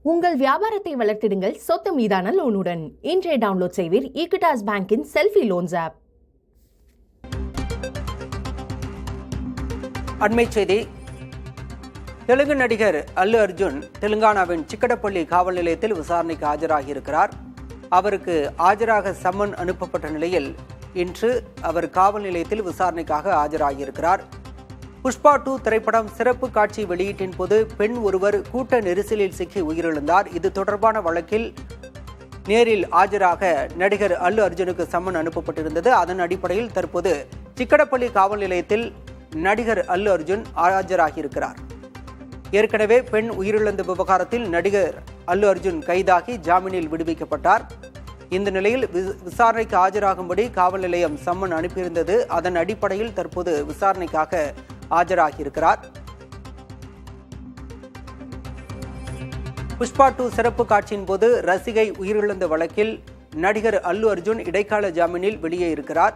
உங்கள் வியாபாரத்தை வளர்த்திடுங்கள் சொத்து மீதான லோனுடன். இன்றைய டவுன்லோட் செய்வீர் ஈக்விட்டாஸ் பேங்கின் செல்ஃபி லோன்ஸ் ஆப். அண்மை செய்தி. தெலுங்கு நடிகர் அல்லு அர்ஜுன் தெலுங்கானாவின் சிக்கடப்பள்ளி காவல் நிலையத்தில் விசாரணைக்கு ஆஜராகியிருக்கிறார். அவருக்கு ஆஜராக சம்மன் அனுப்பப்பட்ட நிலையில் இன்று அவர் காவல் நிலையத்தில் விசாரணைக்காக ஆஜராகியிருக்கிறார். புஷ்பா 2 திரைப்படம் சிறப்பு காட்சி வெளியீட்டின் போது பெண் ஒருவர் கூட்ட நெரிசலில் சிக்கி உயிரிழந்தார். இது தொடர்பான வழக்கில் நேரில் ஆஜராக நடிகர் அல்லு அர்ஜுனுக்கு சம்மன் அனுப்பப்பட்டிருந்தது. அதன் அடிப்படையில் தற்போது சிக்கடப்பள்ளி காவல் நிலையத்தில் நடிகர் அல்லு அர்ஜுன் ஆஜராகியிருக்கிறார். ஏற்கனவே பெண் உயிரிழந்த விவகாரத்தில் நடிகர் அல்லு அர்ஜுன் கைதாகி ஜாமீனில் விடுவிக்கப்பட்டார். இந்த நிலையில் விசாரணைக்கு ஆஜராகும்படி காவல் நிலையம் சம்மன் அனுப்பியிருந்தது. அதன் அடிப்படையில் தற்போது விசாரணைக்காக ஆஜராகியிருக்கிறார். புஷ்பா 2 சிறப்பு காட்சியின் போது ரசிகை உயிரிழந்த வழக்கில் நடிகர் அல்லு அர்ஜுன் இடைக்கால ஜாமீனில் வெளியே இருக்கிறார்.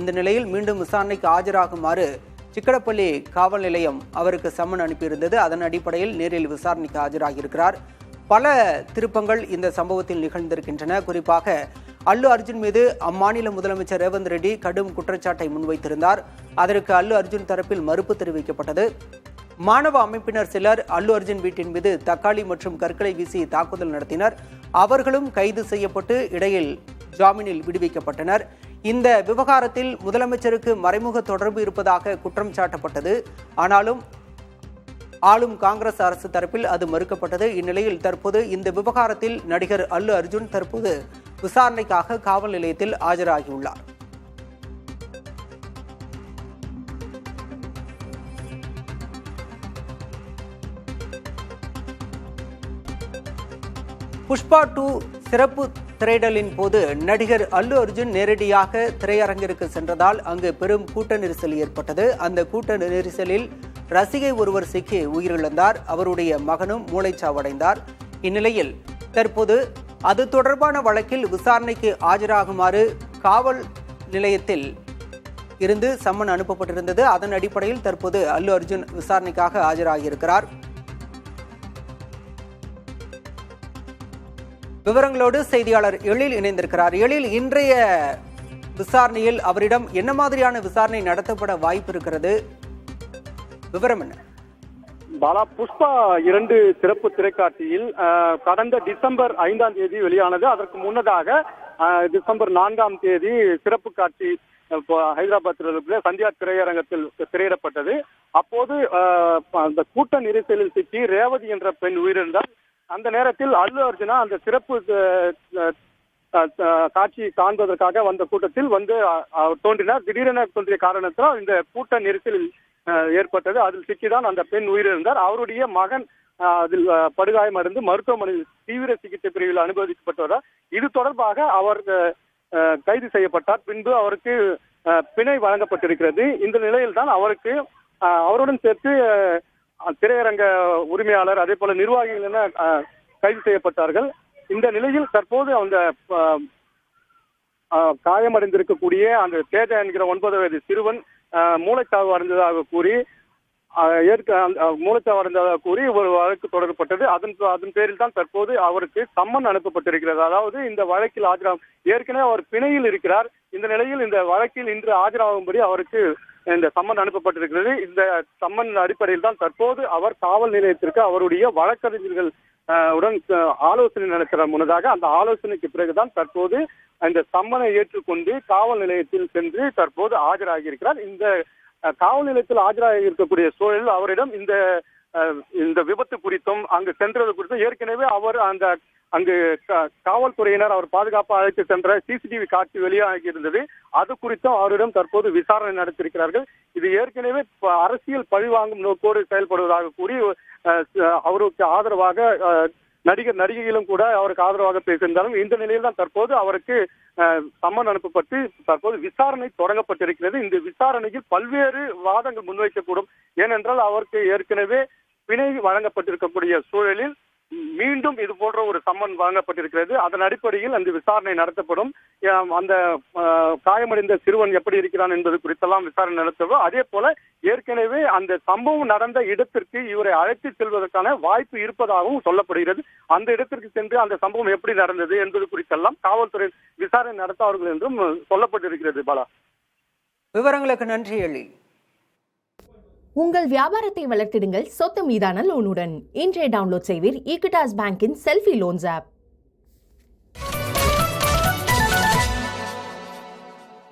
இந்த நிலையில் மீண்டும் விசாரணைக்கு ஆஜராகுமாறு சிக்கடப்பள்ளி காவல் நிலையம் அவருக்கு சம்மன் அனுப்பியிருந்தது. அதன் அடிப்படையில் நேரில் விசாரணைக்கு ஆஜராகியிருக்கிறார். பல திருப்பங்கள் இந்த சம்பவத்தில் நிகழ்ந்திருக்கின்றன. குறிப்பாக அல்லு அர்ஜுன் மீது அம்மாநில முதலமைச்சர் ரேவந்த் ரெட்டி கடும் குற்றச்சாட்டை முன்வைத்திருந்தார். அதற்கு அல்லு அர்ஜுன் தரப்பில் மறுப்பு தெரிவிக்கப்பட்டது. மாணவ அமைப்பினர் சிலர் அல்லு அர்ஜுன் வீட்டின் மீது தக்காளி மற்றும் கற்களை வீசி தாக்குதல் நடத்தினர். அவர்களும் கைது செய்யப்பட்டு இடையில் ஜாமீனில் விடுவிக்கப்பட்டனர். இந்த விவகாரத்தில் முதலமைச்சருக்கு மறைமுக தொடர்பு இருப்பதாக குற்றம் சாட்டப்பட்டது. ஆனாலும் ஆளும் காங்கிரஸ் அரசு தரப்பில் அது மறுக்கப்பட்டது. இந்நிலையில் தற்போது இந்த விவகாரத்தில் நடிகர் அல்லு அர்ஜுன் தற்போது விசாரணைக்காக காவல் நிலையத்தில் ஆஜராகியுள்ளார். புஷ்பா 2 சிறப்பு திரையிடலின் போது நடிகர் அல்லு அர்ஜுன் நேரடியாக திரையரங்கிற்கு சென்றதால் அங்கு பெரும் கூட்ட நெரிசல் ஏற்பட்டது. அந்த கூட்ட நெரிசலில் ரசிகை ஒருவர் சிக்கி உயிரிழந்தார். அவருடைய மகனும் மூளைச்சாவடைந்தார். இந்நிலையில் தற்போது அது தொடர்பான வழக்கில் விசாரணைக்கு ஆஜராகுமாறு காவல் நிலையத்தில் இருந்து சம்மன் அனுப்பப்பட்டிருந்தது. அதன் அடிப்படையில் தற்போது அல்லு அர்ஜுன் விசாரணைக்காக ஆஜராகியிருக்கிறார். விவரங்களோடு செய்தியாளர் எழில் இணைந்திருக்கிறார். எழில், இன்றைய விசாரணையில் அவரிடம் என்ன மாதிரியான விசாரணை நடத்தப்பட வாய்ப்பு இருக்கிறது? விவரம் என்ன? பாலா, புஷ்பா 2 சிறப்பு திரைக்காட்சியில் கடந்த டிசம்பர் 5ஆம் தேதி வெளியானது. அதற்கு முன்னதாக டிசம்பர் 4ஆம் தேதி சிறப்பு காட்சி ஹைதராபாத்தில் இருக்கிற சந்தியா திரையரங்கத்தில் திரையிடப்பட்டது. அப்போது அந்த கூட்ட நெரிசலில் சிக்கி ரேவதி என்ற பெண் உயிரிழந்தார். அந்த நேரத்தில் அல்லு அர்ஜுனா அந்த சிறப்பு காட்சி காண்பதற்காக வந்த கூட்டத்தில் வந்து தோன்றினார். திடீரென தோன்றிய காரணத்தால் இந்த கூட்ட நெரிசலில் ஏற்பட்டது. அதில் சிக்கிதான் அந்த பெண் உயிரிழந்தார். அவருடைய மகன் அதில் படுகாயமடைந்து மருத்துவமனையில் தீவிர சிகிச்சை பிரிவில் அனுமதிக்கப்பட்டவர். இது தொடர்பாக அவர் கைது செய்யப்பட்டார். பின்பு அவருக்கு பிணை வழங்கப்பட்டிருக்கிறது. இந்த நிலையில் தான் அவருடன் சேர்த்து திரையரங்க உரிமையாளர் அதே போல நிர்வாகிகள் என கைது செய்யப்பட்டார்கள். இந்த நிலையில் தற்போது அந்த காயமடைந்திருக்கக்கூடிய அந்த தேஜா என்கிற 9 வயது சிறுவன் மூளைச்சாவு அடைந்ததாக கூறி ஒரு வழக்கு தொடரப்பட்டது. அதன் பேரில் தான் தற்போது அவருக்கு சம்மன் அனுப்பப்பட்டிருக்கிறது. அதாவது இந்த வழக்கில் ஆஜராகும் ஏற்கனவே அவர் பிணையில் இருக்கிறார். இந்த நிலையில் இந்த வழக்கில் இன்று ஆஜராகும்படி அவருக்கு இந்த சம்மன் அனுப்பப்பட்டிருக்கிறது. இந்த சம்மன் அடிப்படையில் தான் தற்போது அவர் காவல் நிலையத்திற்கு அவருடைய வழக்கறிஞர்கள் உடன் ஆலோசனை நடத்துகிற முன்னதாக அந்த ஆலோசனைக்கு பிறகுதான் தற்போது இந்த சம்மனை ஏற்றுக்கொண்டு காவல் நிலையத்தில் சென்று தற்போது ஆஜராகி இருக்கிறார். இந்த காவல் நிலையத்தில் ஆஜராகி இருக்கக்கூடிய சூழலில் அவரிடம் இந்த விபத்து குறித்தும் அங்கு சென்றது குறித்தும் ஏற்கனவே அவர் அங்கு காவல்துறையினர் அவர் பாதுகாப்பாக அழைத்து சென்ற சிசிடிவி காட்சி வெளியாகி இருந்தது. அது குறித்தும் அவரிடம் தற்போது விசாரணை நடத்தியிருக்கிறார்கள். இது ஏற்கனவே அரசியல் பழிவாங்கும் நோக்கோடு செயல்படுவதாக கூறி அவருக்கு ஆதரவாக நடிகைகளும் கூட அவருக்கு ஆதரவாக பேசியிருந்தாலும் இந்த நிலையில் தான் தற்போது அவருக்கு சம்மன் அனுப்பப்பட்டு தற்போது விசாரணை தொடங்கப்பட்டிருக்கிறது. இந்த விசாரணையில் பல்வேறு வாதங்கள் முன்வைக்கக்கூடும். ஏனென்றால் அவருக்கு ஏற்கனவே பிணை வழங்கப்பட்டிருக்கக்கூடிய சூழலில் மீண்டும் இது போன்ற ஒரு சம்மன் வழங்கப்பட்டிருக்கிறது. அதன் அடிப்படையில் அந்த விசாரணை நடத்தப்படும். அந்த காயமடைந்த சிறுவன் எப்படி இருக்கிறான் என்பது குறித்தெல்லாம் விசாரணை நடத்தப்படும். அதே போல ஏற்கனவே அந்த சம்பவம் நடந்த இடத்திற்கு இவரை அழைத்து செல்வதற்கான வாய்ப்பு இருப்பதாகவும் சொல்லப்படுகிறது. அந்த இடத்திற்கு சென்று அந்த சம்பவம் எப்படி நடந்தது என்பது குறித்தெல்லாம் காவல்துறை விசாரணை நடத்துவார்கள் என்றும் சொல்லப்பட்டிருக்கிறது. பாலா, விவரங்களுக்கு நன்றி எழில். உங்கள் வியாபாரத்தை வளர்த்திடுங்கள் சொத்து மீதான லோனுடன். இன்றைய டவுன்லோட் செய்வீர் ஈக்விட்டாஸ் பேங்கின் செல்ஃபி லோன்ஸ் ஆப்.